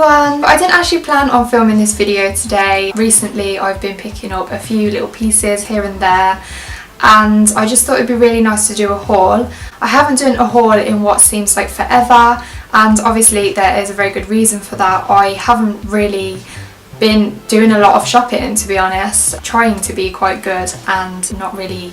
everyone! I didn't actually plan on filming this video today. Recently I've been picking up a few little pieces here and there and I just thought it'd be really nice to do a haul. I haven't done a haul in what seems like forever, and obviously there is a very good reason for that. I haven't really been doing a lot of shopping, to be honest, trying to be quite good and not really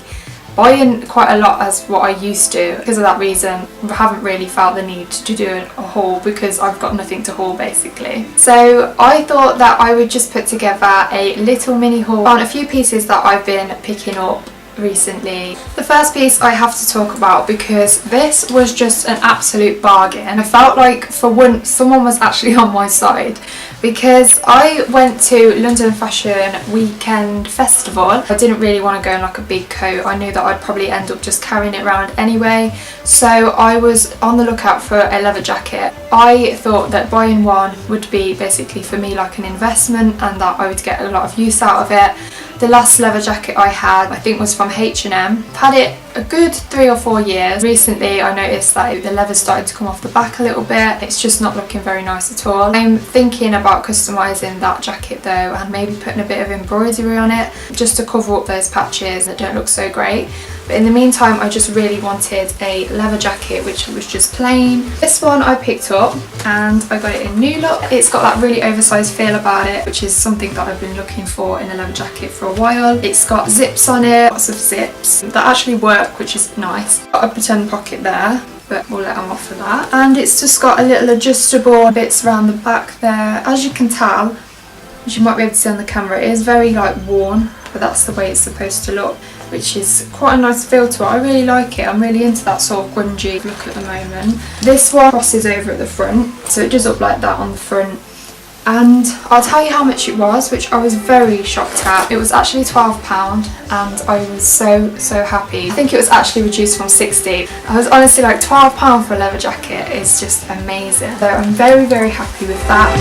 buying quite a lot as what I used to. Because of that reason I haven't really felt the need to do a haul because I've got nothing to haul basically. So I thought that I would just put together a little mini haul on a few pieces that I've been picking up recently. The first piece I have to talk about because this was just an absolute bargain. I felt like for once someone was actually on my side, because I went to London Fashion Weekend Festival. I didn't really want to go in like a big coat. I knew that I'd probably end up just carrying it around anyway, so I was on the lookout for a leather jacket. I thought that buying one would be basically for me like an investment and that I would get a lot of use out of it. The last leather jacket I had, I think, was from H&M. I've had it a good 3 or 4 years. Recently I noticed that the leather's starting to come off the back a little bit. It's just not looking very nice at all. I'm thinking about customising that jacket though and maybe putting a bit of embroidery on it just to cover up those patches that don't look so great. But in the meantime I just really wanted a leather jacket which was just plain. This one I picked up and I got it in New Look. It's got that really oversized feel about it, which is something that I've been looking for in a leather jacket for a while. It's got zips on it, lots of zips that actually work, which is nice. Got a pretend pocket there, but we'll let them off for that. And it's just got a little adjustable bits around the back there. As you can tell, as you might be able to see on the camera, it is very like worn, but that's the way it's supposed to look, which is quite a nice feel to it. I really like it. I'm really into that sort of grungy look at the moment. This one crosses over at the front, so it does look like that on the front. And I'll tell you how much it was, which I was very shocked at. It was actually £12 and I was so happy. I think it was actually reduced from 60. I was honestly like, £12 for a leather jacket is just amazing. So I'm very happy with that.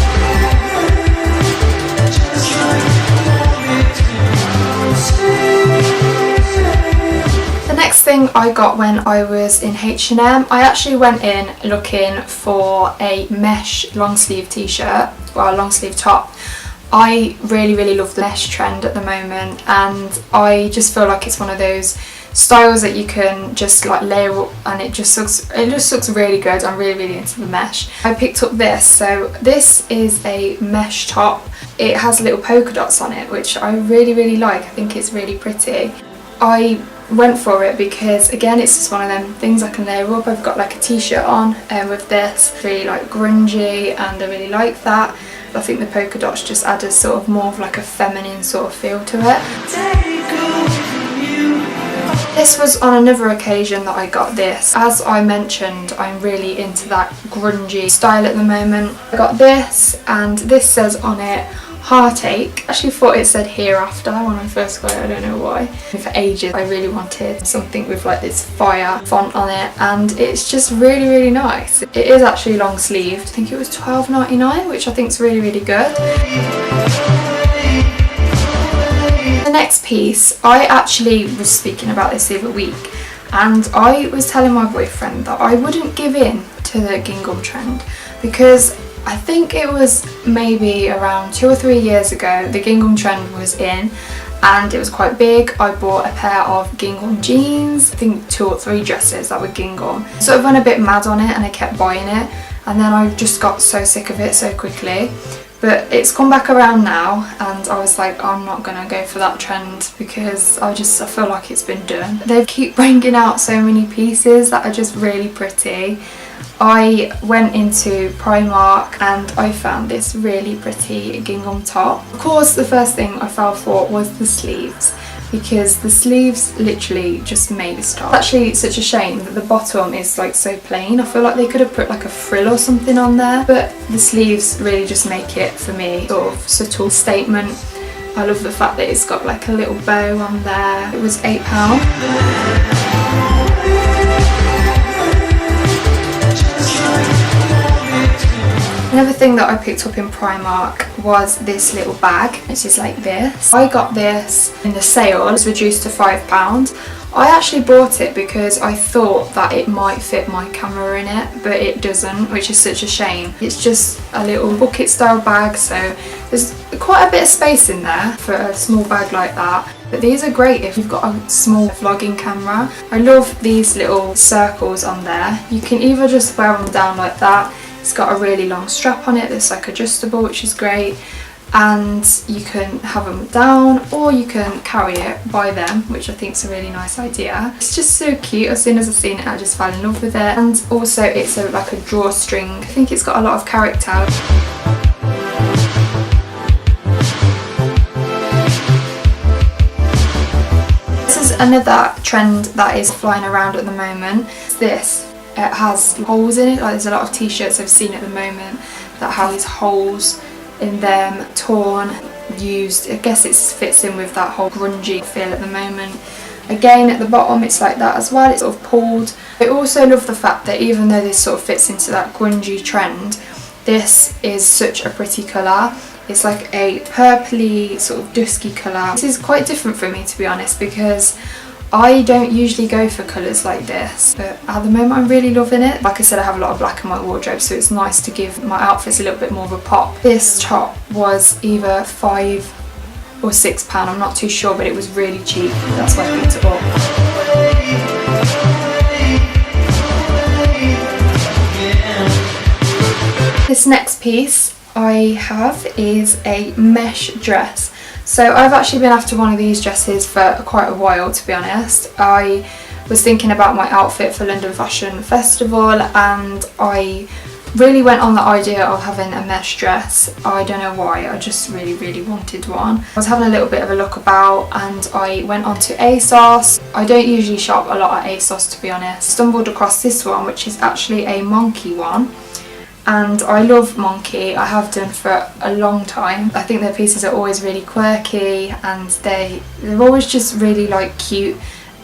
The next thing I got when I was in H&M, I actually went in looking for a mesh long sleeve t-shirt, well, long sleeve top. I really love the mesh trend at the moment, and I just feel like it's one of those styles that you can just like layer up and it just looks really good. I'm really into the mesh. I picked up this. So this is a mesh top. It has little polka dots on it, which I really like. I think it's really pretty. I went for it because again it's just one of them things I can layer up. I've got like a t-shirt on with this, really like grungy, and I really like that. I think the polka dots just add a sort of more of like a feminine sort of feel to it. This was on another occasion that I got this. As I mentioned, I'm really into that grungy style at the moment. I got this, and this says on it Heartache. I actually thought it said Hereafter when I first got it, I don't know why. For ages I really wanted something with like this fire font on it, and it's just really nice. It is actually long sleeved. I think it was £12.99, which I think is really good. The next piece, I actually was speaking about this the other week, and I was telling my boyfriend that I wouldn't give in to the gingham trend, because I think it was maybe around 2 or 3 years ago the gingham trend was in and it was quite big. I bought a pair of gingham jeans, I think 2 or 3 dresses that were gingham. Sort of went a bit mad on it and I kept buying it, and then I just got so sick of it so quickly. But it's come back around now and I was like, I'm not gonna go for that trend because I feel like it's been done. They keep bringing out so many pieces that are just really pretty. I went into Primark and I found this really pretty gingham top. Of course, the first thing I fell for was the sleeves, because the sleeves literally just made this top. It's actually such a shame that the bottom is like so plain. I feel like they could have put like a frill or something on there, but the sleeves really just make it, for me, sort of subtle statement. I love the fact that it's got like a little bow on there. It was £8. Another thing that I picked up in Primark was this little bag, which is like this. I got this in the sale, it's reduced to £5. I actually bought it because I thought that it might fit my camera in it, but it doesn't, which is such a shame. It's just a little bucket style bag, so there's quite a bit of space in there for a small bag like that. But these are great if you've got a small vlogging camera. I love these little circles on there. You can either just wear them down like that. It's got a really long strap on it that's like adjustable, which is great. And you can have them down, or you can carry it by them, which I think is a really nice idea. It's just so cute. As soon as I seen it, I just fell in love with it. And also it's like a drawstring. I think it's got a lot of character. This is another trend that is flying around at the moment. It's this. It has holes in it. Like, there's a lot of t-shirts I've seen at the moment that have these holes in them, torn, used. I guess it fits in with that whole grungy feel at the moment. Again, at the bottom it's like that as well, it's sort of pulled. I also love the fact that even though this sort of fits into that grungy trend, this is such a pretty colour. It's like a purpley sort of dusky colour. This is quite different for me, to be honest, because I don't usually go for colours like this, but at the moment I'm really loving it. Like I said, I have a lot of black in my wardrobe, so it's nice to give my outfits a little bit more of a pop. This top was either £5 or £6, I'm not too sure, but it was really cheap. That's why I picked it up. This next piece I have is a mesh dress. So I've actually been after one of these dresses for quite a while, to be honest. I was thinking about my outfit for London Fashion Festival, and I really went on the idea of having a mesh dress. I don't know why, I just really wanted one. I was having a little bit of a look about, and I went onto Asos. I don't usually shop a lot at Asos, to be honest. Stumbled across this one, which is actually a Monki one. And I love Monki, I have done for a long time. I think their pieces are always really quirky, and they're always just really like cute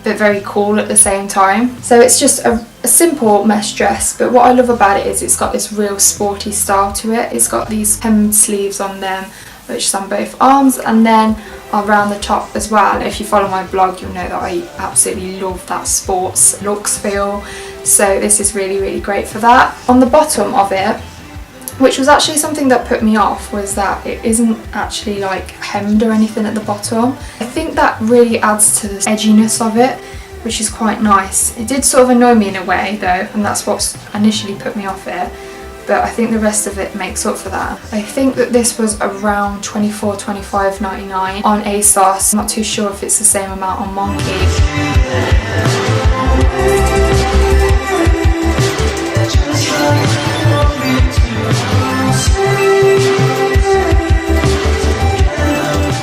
but very cool at the same time. So it's just a simple mesh dress, but what I love about it is it's got this real sporty style to it. It's got these hemmed sleeves on them, which is on both arms, and then around the top as well. If you follow my blog, you'll know that I absolutely love that sports looks feel. So this is really great for that. On the bottom of it, which was actually something that put me off, was that it isn't actually like hemmed or anything at the bottom. I think that really adds to the edginess of it, which is quite nice. It did sort of annoy me in a way though, and that's what initially put me off it, but I think the rest of it makes up for that. I think that this was around £24, £25.99 on Asos. I'm not too sure if it's the same amount on Monki.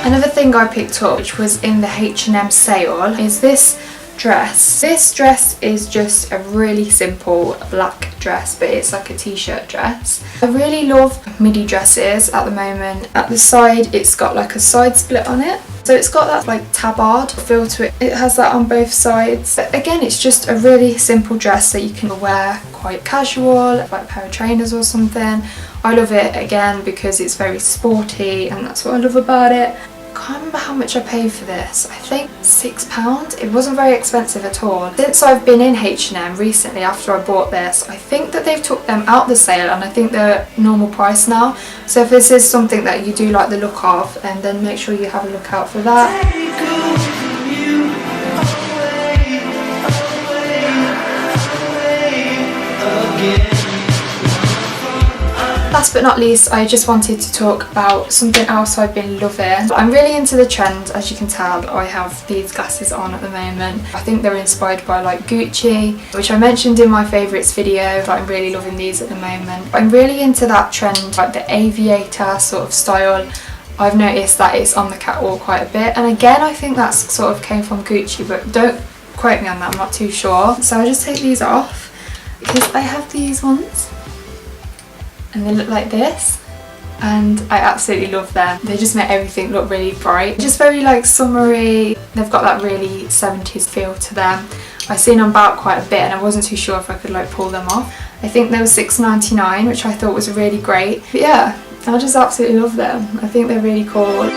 Another thing I picked up, which was in the H&M sale, is this dress. This dress is just a really simple black dress, but it's like a t-shirt dress. I really love midi dresses at the moment. At the side it's got like a side split on it, so it's got that like tabard feel to it. It has that on both sides. But again, it's just a really simple dress that you can wear quite casual, like a pair of trainers or something. I love it again because it's very sporty, and that's what I love about it. I can't remember how much I paid for this. I think £6. It wasn't very expensive at all. Since I've been in H&M recently after I bought this, I think that they've took them out the sale, and I think they're normal price now. So if this is something that you do like the look of, and then make sure you have a look out for that. Last but not least, I just wanted to talk about something else I've been loving. I'm really into the trend, as you can tell. I have these glasses on at the moment. I think they're inspired by like Gucci, which I mentioned in my favourites video, but I'm really loving these at the moment. I'm really into that trend, like the aviator sort of style. I've noticed that it's on the catwalk quite a bit, and again I think that's sort of came from Gucci, but don't quote me on that, I'm not too sure. So I just take these off because I have these ones, and they look like this, and I absolutely love them. They just make everything look really bright, just very like summery. They've got that really 70s feel to them. I've seen them about quite a bit, and I wasn't too sure if I could like pull them off. I think they were £6.99, which I thought was really great. But yeah, I just absolutely love them. I think they're really cool.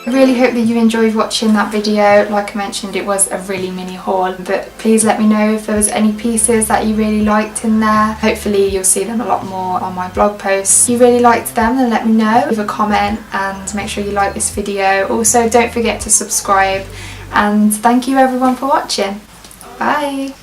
I really hope that you enjoyed watching that video. Like I mentioned, it was a really mini haul, but please let me know if there was any pieces that you really liked in there. Hopefully you'll see them a lot more on my blog posts. If you really liked them, then let me know. Leave a comment and make sure you like this video. Also, don't forget to subscribe, and thank you everyone for watching. Bye!